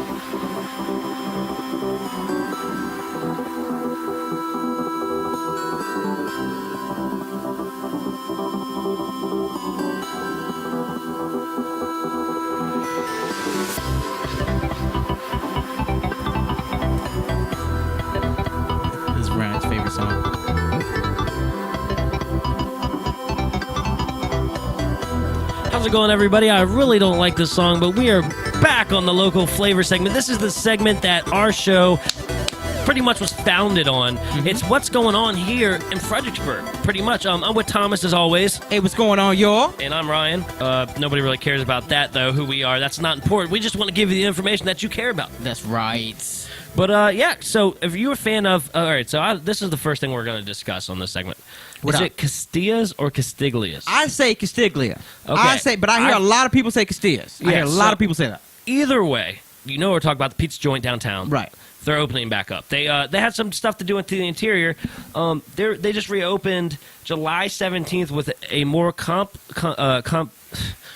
This is Ryan's favorite song. How's it going, everybody? I really don't like this song, but we are back on the local flavor segment. This is the segment that our show pretty much was founded on. It's what's going on here in Fredericksburg, pretty much. I'm with Thomas, as always. Hey, what's going on, y'all? And I'm Ryan. Nobody really cares about that, though, who we are. That's not important. We just want to give you the information that you care about. That's right. But, yeah, so if you're a fan of... all right, so this is the first thing we're going to discuss on this segment. Is it Castillas or Castiglias? I say Castiglia. Okay. But I hear a lot of people say Castillas. I hear a lot of people say that. Either way, you know we're talking about the pizza joint downtown. Right. They're opening back up. They had some stuff to do into the interior. They just reopened July 17th with a more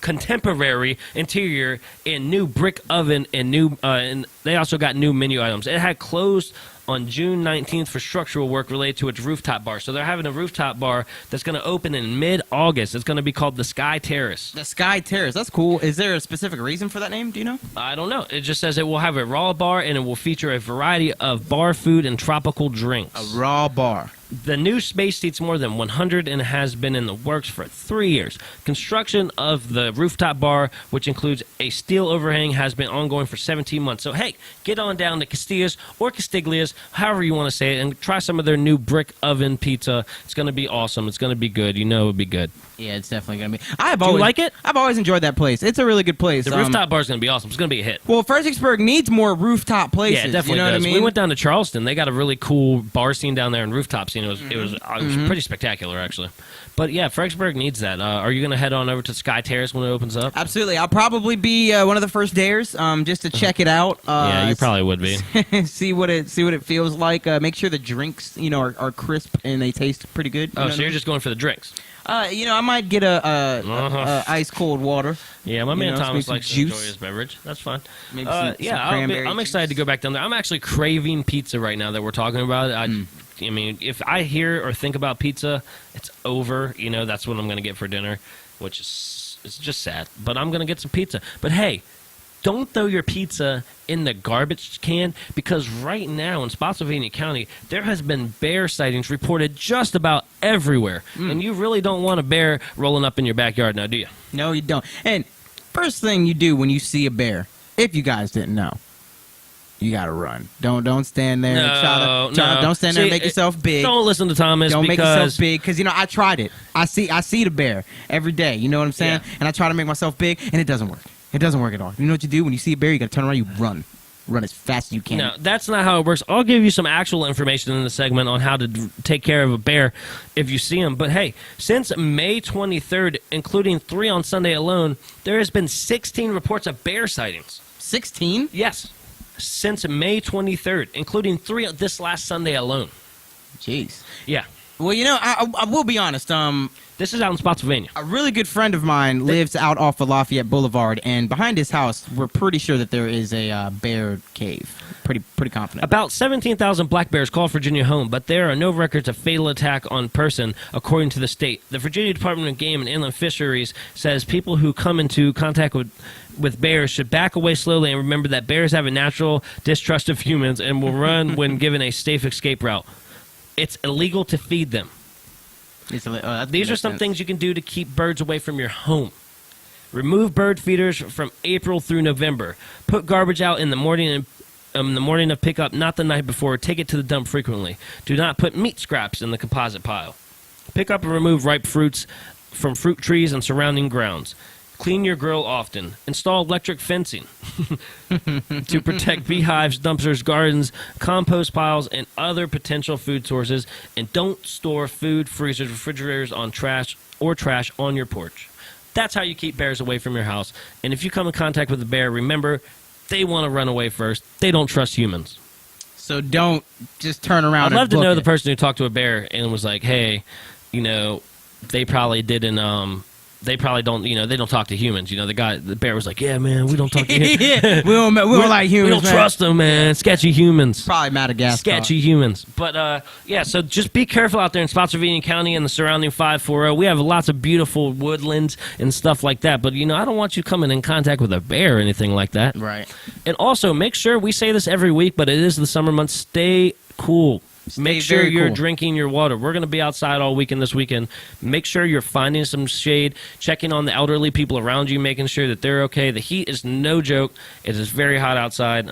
contemporary interior and new brick oven and they also got new menu items. It had closed on June 19th for structural work related to its rooftop bar. So they're having a rooftop bar that's going to open in mid-August. It's going to be called the Sky Terrace. The Sky Terrace. That's cool. Is there a specific reason for that name? Do you know? I don't know. It just says it will have a raw bar and it will feature a variety of bar food and tropical drinks. A raw bar. The new space seats more than 100 and has been in the works for 3 years. Construction of the rooftop bar, which includes a steel overhang, has been ongoing for 17 months. So, hey, get on down to Castillas or Castiglias, however you want to say it, and try some of their new brick oven pizza. It's going to be awesome. It's going to be good. You know it'll be good. Yeah, it's definitely going to be. Do you like it? I've always enjoyed that place. It's a really good place. The rooftop bar is going to be awesome. It's going to be a hit. Well, Fredericksburg needs more rooftop places. Yeah, it definitely you know does. what I mean? We went down to Charleston. They got a really cool bar scene down there and rooftop scene. It was pretty spectacular, actually. But yeah, Fredericksburg needs that. Are you going to head on over to Sky Terrace when it opens up? Absolutely. I'll probably be one of the first dares just to check it out. Yeah, you probably would be. see what it feels like. Make sure the drinks are crisp and they taste pretty good. Oh, so you're just going for the drinks? I might get a ice cold water. Yeah, my man Thomas likes to enjoy his beverage. That's fine. Maybe I'm excited to go back down there. I'm actually craving pizza right now that we're talking about. I mean, if I hear or think about pizza, it's over. You know, that's what I'm going to get for dinner, which is it's just sad. But I'm going to get some pizza. But hey, don't throw your pizza in the garbage can, because right now in Spotsylvania County, there has been bear sightings reported just about everywhere. And you really don't want a bear rolling up in your backyard now, do you? No, you don't. And first thing you do when you see a bear, if you guys didn't know, you gotta run. Don't stand there. Don't stand there and make yourself big. Don't listen to Thomas. Don't make yourself big, because I tried it. I see the bear every day. You know what I'm saying? Yeah. And I try to make myself big, and it doesn't work. It doesn't work at all. You know what you do when you see a bear? You gotta turn around. You run as fast as you can. No, that's not how it works. I'll give you some actual information in the segment on how to take care of a bear if you see him. But hey, since May 23rd, including 3 on Sunday alone, there has been 16 reports of bear sightings. 16? Yes. Since May 23rd, including 3 this last Sunday alone. Jeez. Yeah. Well, I will be honest. This is out in Spotsylvania. A really good friend of mine lives out off of Lafayette Boulevard, and behind his house, we're pretty sure that there is a bear cave. Pretty confident. About 17,000 black bears call Virginia home, but there are no records of fatal attack on person, according to the state. The Virginia Department of Game and Inland Fisheries says people who come into contact with bears should back away slowly and remember that bears have a natural distrust of humans and will run when given a safe escape route. It's illegal to feed them. These are some things you can do to keep birds away from your home. Remove bird feeders from April through November. Put garbage out in the morning of pickup, not the night before. Take it to the dump frequently. Do not put meat scraps in the composite pile. Pick up and remove ripe fruits from fruit trees and surrounding grounds. Clean your grill often. Install electric fencing to protect beehives, dumpsters, gardens, compost piles, and other potential food sources. And don't store food, freezers, refrigerators on trash on your porch. That's how you keep bears away from your house. And if you come in contact with a bear, remember, they want to run away first. They don't trust humans. So don't just turn around. I'd love to know the person who talked to a bear and was like, hey, they probably didn't they probably don't, they don't talk to humans. The bear was like, yeah, man, we don't talk to humans. Yeah, we don't like humans. We don't man. trust them, man. Sketchy humans. Probably Madagascar. Sketchy humans. But, so just be careful out there in Spotsylvania County and the surrounding 540. We have lots of beautiful woodlands and stuff like that. But, I don't want you coming in contact with a bear or anything like that. Right. And also, make sure, we say this every week, but it is the summer months, stay cool. Make sure you're drinking your water. We're going to be outside all weekend this weekend. Make sure you're finding some shade, checking on the elderly people around you, making sure that they're okay. The heat is no joke. It is very hot outside.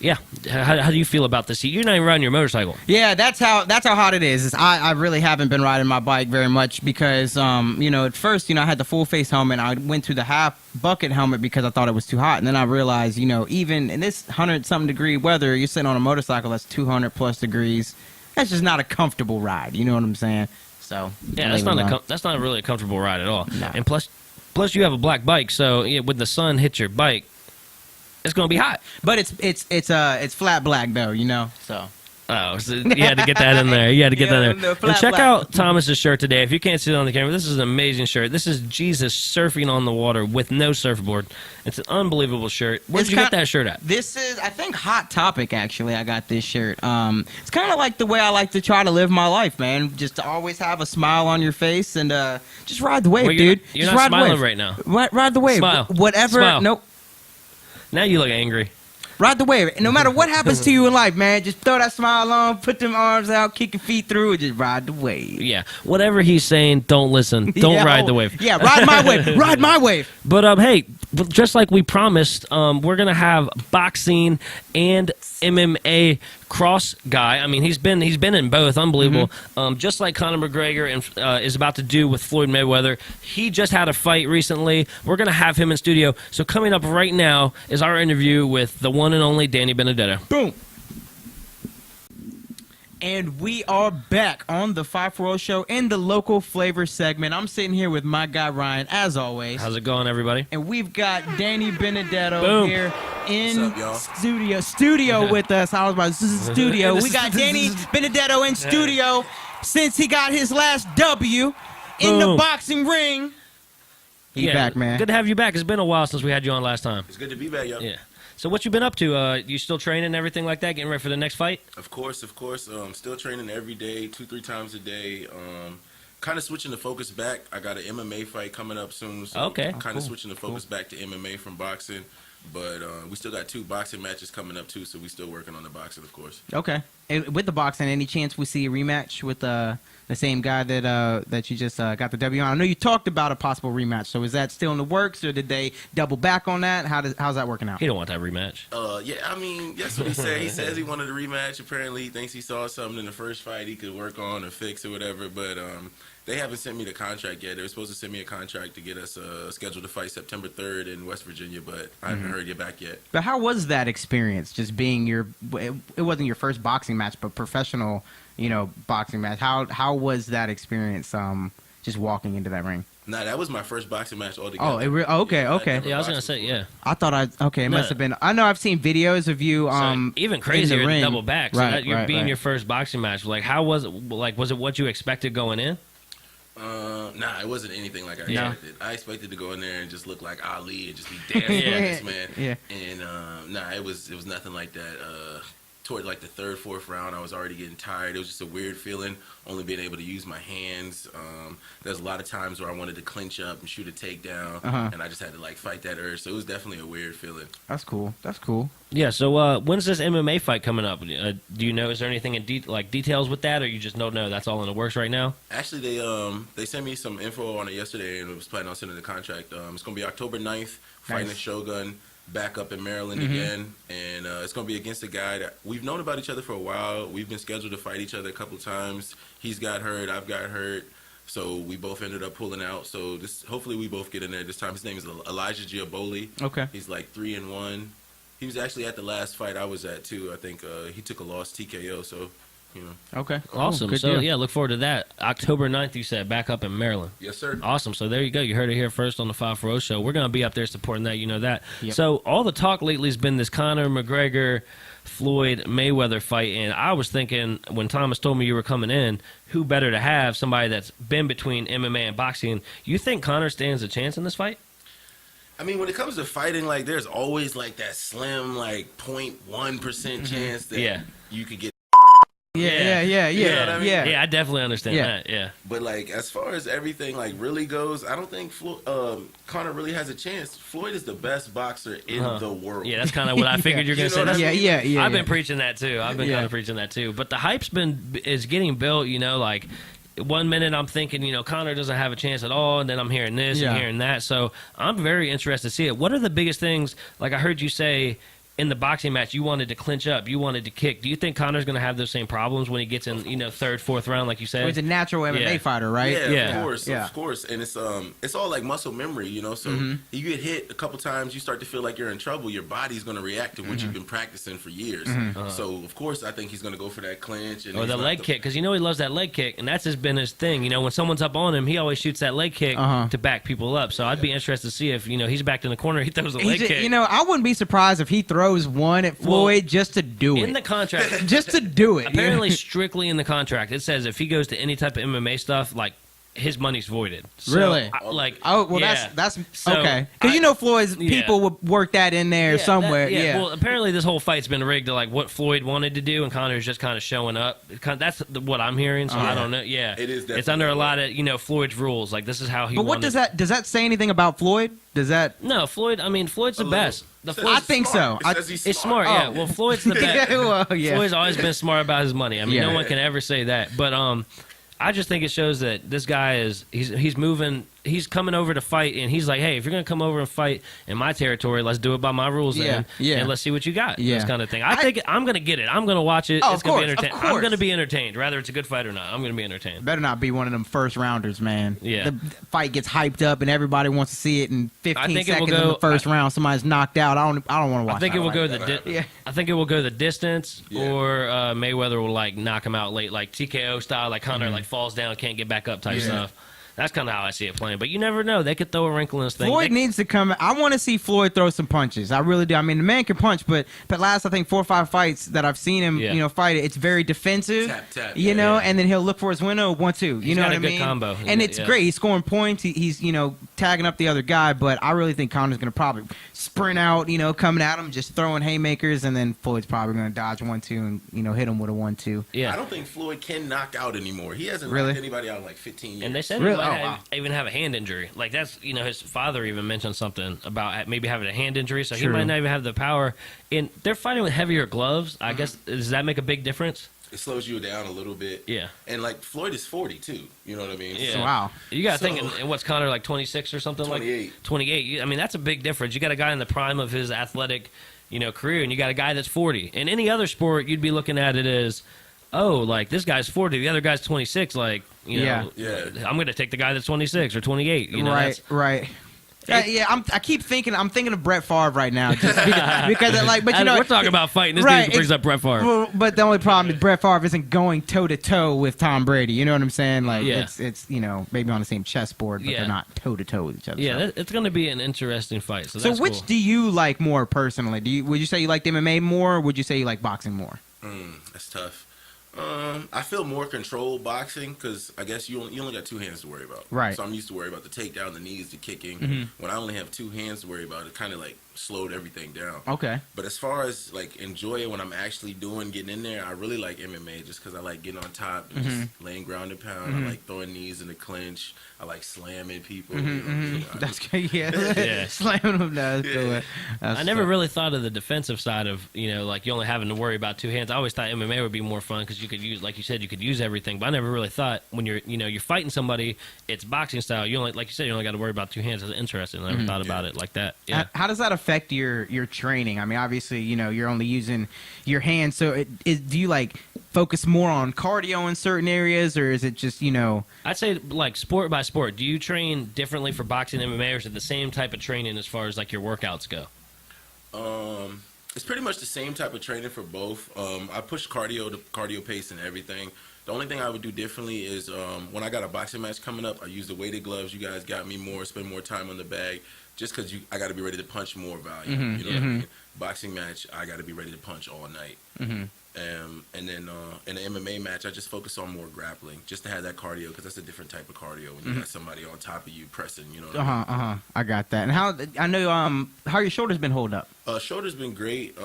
Yeah. How do you feel about this heat? You're not even riding your motorcycle. Yeah, that's how hot it is. I really haven't been riding my bike very much because at first I had the full face helmet. I went to the half bucket helmet because I thought it was too hot, and then I realized even in this 100-something degree weather, you're sitting on a motorcycle that's 200 plus degrees. That's just not a comfortable ride. You know what I'm saying? So yeah, that's not really a comfortable ride at all. No. And plus you have a black bike, so when the sun hits your bike, it's gonna be hot. But it's flat black though, so. Oh, so you had to get that in there. You had to get that in there. And check out Thomas's shirt today. If you can't see it on the camera, this is an amazing shirt. This is Jesus surfing on the water with no surfboard. It's an unbelievable shirt. Where did you get that shirt at? This is, I think, Hot Topic, actually. I got this shirt. It's kind of like the way I like to try to live my life, man. Just to always have a smile on your face and just ride the wave, dude. You're just not ride smiling the wave. right now. Ride the wave. Smile. Whatever. Smile. Nope. Now you look angry. Ride the wave. No matter what happens to you in life, man, just throw that smile on, put them arms out, kick your feet through, and just ride the wave. Yeah. Whatever he's saying, don't listen. Don't ride the wave. Yeah, ride my wave. Ride my wave. But hey, just like we promised, we're gonna have boxing and MMA cross guy. I mean, he's been in both. Unbelievable. Mm-hmm. Just like Conor McGregor and is about to do with Floyd Mayweather. He just had a fight recently. We're gonna have him in studio. So coming up right now is our interview with the one and only Danny Benedetto. Boom. And we are back on the 540 show in the local flavor segment. I'm sitting here with my guy Ryan, as always. How's it going, everybody? And we've got Danny Benedetto Boom. here in What's up, studio with us. I was about to say studio. We got Danny Benedetto in studio since he got his last W in the Boom. boxing ring. He's back, man. Good to have you back. It's been a while since we had you on last time. It's good to be back, yo. Yeah. So what you been up to? You still training and everything like that? Getting ready for the next fight? Of course. Still training every day, 2-3 times a day. Kind of switching the focus back. I got an MMA fight coming up soon. So Okay. Kind of switching the focus back to MMA from boxing. But we still got 2 boxing matches coming up, too, so we still working on the boxing, of course. Okay. And with the boxing, any chance we see a rematch with the same guy that you just got the W on? I know you talked about a possible rematch, so is that still in the works, or did they double back on that? How's that working out? He don't want that rematch. Yeah, I mean, that's what he said. He says he wanted a rematch. Apparently, he thinks he saw something in the first fight he could work on or fix or whatever, but they haven't sent me the contract yet. They were supposed to send me a contract to get us scheduled to fight September 3rd in West Virginia, but I haven't heard back yet. But how was that experience? Just being it wasn't your first boxing match, but professional, boxing match. How was that experience? Just walking into that ring. Nah, that was my first boxing match altogether. Oh, okay. Yeah, I was gonna say, yeah. I thought it must have been. I know I've seen videos of you. So even crazier in the ring. double back. So Right, that being right. your first boxing match. Like, how was it? Like, was it what you expected going in? Nah, it wasn't anything like I No. expected. I expected to go in there and just look like Ali and just be dancing on this man. Yeah. And nah, it was nothing like that. Toward like the 3rd, 4th round, I was already getting tired. It was just a weird feeling, only being able to use my hands. There's a lot of times where I wanted to clinch up and shoot a takedown, and I just had to like fight that urge. So it was definitely a weird feeling. That's cool. That's cool. Yeah. So when's this MMA fight coming up? Do you know? Is there anything in details with that, or you just don't know? That's all in the works right now. Actually, they sent me some info on it yesterday, and I was planning on sending the contract. It's gonna be October 9th, fighting Nice. a Shogun. Back up in Maryland again, and it's going to be against a guy that we've known about each other for a while. We've been scheduled to fight each other a couple times. He's got hurt, I've got hurt, so we both ended up pulling out. So hopefully we both get in there this time. His name is Elijah Giaboli. Okay. He's like 3-1. He was actually at the last fight I was at too. I think he took a loss TKO. So You know. Okay. Awesome. Good So deal. yeah, look forward to that. October 9th, you said, back up in Maryland. Yes, sir. Awesome. So there you go. You heard it here first on the 540 show. We're going to be up there supporting that. You know that. Yep. So all the talk lately has been this Conor McGregor, Floyd Mayweather fight. And I was thinking when Thomas told me you were coming in, who better to have somebody that's been between MMA and boxing? You think Conor stands a chance in this fight? I mean, when it comes to fighting, like, there's always like that slim, like 0.1% chance that you could get. Yeah. You know what I mean? Yeah, I definitely understand Yeah. that. Yeah. But like, as far as everything like really goes, I don't think Conor really has a chance. Floyd is the best boxer in the world. Yeah, that's kind of what I figured you're going to You know say. what I That's- mean? Yeah. I've been preaching that too. I've been kind of preaching that too. But the hype's is getting built. You know, like 1 minute I'm thinking, you know, Conor doesn't have a chance at all, and then I'm hearing this and hearing that. So I'm very interested to see it. What are the biggest things? Like I heard you say in the boxing match, you wanted to clinch up, you wanted to kick. Do you think Conor's going to have those same problems when he gets in, you know, third, fourth round, like you said? Well, he's a natural MMA fighter, right? Yeah, Yeah. of course. And it's all like muscle memory, you know. So you get hit a couple times, you start to feel like you're in trouble. Your body's going to react to what you've been practicing for years. So of course, I think he's going to go for that clinch and Or the leg kick, because you know he loves that leg kick, and that's been his thing. You know, when someone's up on him, he always shoots that leg kick to back people up. So I'd be interested to see if, you know, he's backed in the corner, he throws a leg kick. You know, I wouldn't be surprised if he throws one at Floyd just to do it. In the contract, just to do it. apparently strictly in the contract, it says if he goes to any type of MMA stuff, like his money's voided. So, Really? Oh, well, yeah. that's So, okay. Because you know Floyd's people would work that in there somewhere. Well, apparently this whole fight's been rigged to like what Floyd wanted to do, and Conor's just kind of showing up. That's what I'm hearing. So I don't know. Yeah, It is It's under a lot of, you know, Floyd's rules. Like this is how he. But what does that say anything about Floyd? Does that? No, Floyd. I mean, Floyd's the best. I think so. It's Smart. Yeah. Well, Floyd's the best. Yeah. Floyd's always been smart about his money. I mean, Yeah. no one can ever say that. But I just think it shows that this guy he's moving. He's coming over to fight, and he's like, hey, if you're going to come over and fight in my territory, let's do it by my rules then, and let's see what you got, this kind of thing. I think I'm going to get it. I'm going to watch it. It's going to be entertaining. I'm going to be entertained, whether it's a good fight or not. I'm going to be entertained. Better not be one of them first rounders, man. Yeah. The fight gets hyped up, and everybody wants to see it in 15 think it will seconds in go- the first round. Somebody's knocked out. I don't want to watch. I think it will go Yeah. I think it will go the distance, or Mayweather will like knock him out late, like TKO style, like Conor like falls down, can't get back up type stuff. That's kind of how I see it playing. But you never know. They could throw a wrinkle in this thing. Floyd needs to come. I want to see Floyd throw some punches. I really do. I mean, the man can punch, but last I think 4 or 5 fights that I've seen him, you know, fight it, it's very defensive. Tap, you know, and then he'll look for his window 1-2. You know what I mean? He's got a good combo. And it's great. He's scoring points. He's you know tagging up the other guy. But I really think Conor's going to probably sprint out. You know, coming at him, just throwing haymakers, and then Floyd's probably going to dodge 1-2 and you know hit him with a 1-2. Yeah. I don't think Floyd can knock out anymore. He hasn't Really? knocked anybody out in like 15 years. And they said Really? he might Oh, wow. even have a hand injury. Like that's, you know, his father even mentioned something about maybe having a hand injury, so he True. might not even have the power. And they're fighting with heavier gloves. I guess does that make a big difference? It slows you down a little bit. Yeah. And like Floyd is 40 too. You know what I mean? Yeah. So, Wow. You got to So- think, and what's Conor, like 26 or something? 28. Like 28. I mean, that's a big difference. You got a guy in the prime of his athletic, you know, career, and you got a guy that's 40. In any other sport, you'd be looking at it as, oh, like this guy's 40, the other guy's 26. Like, you know, I'm going to take the guy that's 26 or 28. You know, Right. I keep thinking. I'm thinking of Brett Favre right now, just because like, but you know, we're talking about fighting. This right, dude brings up Brett Favre. Well, but the only problem is Brett Favre isn't going toe to toe with Tom Brady. You know what I'm saying? Like, it's you know maybe on the same chessboard, but they're not toe to toe with each other. Yeah, it's going to be an interesting fight. So, So that's which cool. do you like more personally? Would you say you like MMA more, or would you say you like boxing more? That's tough. I feel more controlled boxing because I guess you only got 2 hands to worry about. Right. So I'm used to worry about the takedown, the knees, the kicking. When I only have 2 hands to worry about, it kind of like slowed everything down. Okay. But as far as like enjoy it when I'm actually getting in there, I really like MMA just because I like getting on top and just laying ground and pound. I like throwing knees in the clinch. I like slamming people. You know, That's good. Yeah. Yeah. Slamming them down. That's I never really thought of the defensive side of, you know, like you only having to worry about 2 hands. I always thought MMA would be more fun because you could use, like you said, you could use everything. But I never really thought when you're fighting somebody, it's boxing style. You only, like you said, you only got to worry about 2 hands. It's interesting. I never thought about it like that. Yeah. How does that affect your training? I mean, obviously, you know, you're only using your hands. So do you like focus more on cardio in certain areas, or is it just, you know? I'd say like sport by sport. Do you train differently for boxing and MMA, or is it the same type of training as far as like your workouts go? It's pretty much the same type of training for both. I push cardio, the cardio pace, and everything. The only thing I would do differently is when I got a boxing match coming up, I use the weighted gloves. You guys got me more, spend more time on the bag, just because I got to be ready to punch more volume. You know what I mean? Boxing match, I got to be ready to punch all night. And then in an MMA match, I just focus on more grappling, just to have that cardio, because that's a different type of cardio when you got somebody on top of you pressing. You know. What I mean? I got that. And I know how your shoulder's been holding up. Shoulder's been great.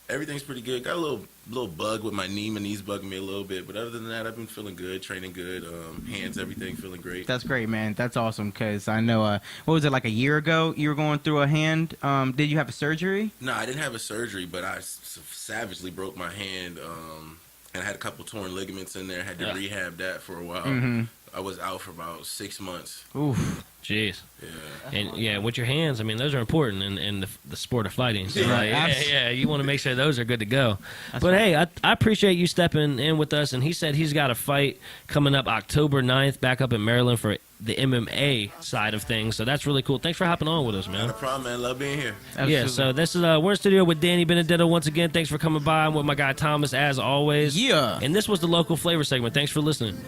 Everything's pretty good. Got a little bug with my knee. My knee's bugging me a little bit, but other than that, I've been feeling good, training good. Hands, everything feeling great. That's great, man. That's awesome. Because I know, what was it, like a year ago? You were going through a hand. Did you have a surgery? No, I didn't have a surgery, but I savagely broke my hand, and I had a couple torn ligaments in there. Had to rehab that for a while. I was out for about 6 months. Oof. Jeez. Yeah. And with your hands, I mean, those are important in the sport of fighting. So you want to make sure those are good to go. But hey, I appreciate you stepping in with us. And he said he's got a fight coming up October 9th back up in Maryland for the MMA side of things. So that's really cool. Thanks for hopping on with us, man. Not a problem, man. Love being here. Absolutely. Yeah, so this is we're in studio with Danny Benedetto once again. Thanks for coming by. I'm with my guy Thomas as always. Yeah. And this was the local flavor segment. Thanks for listening.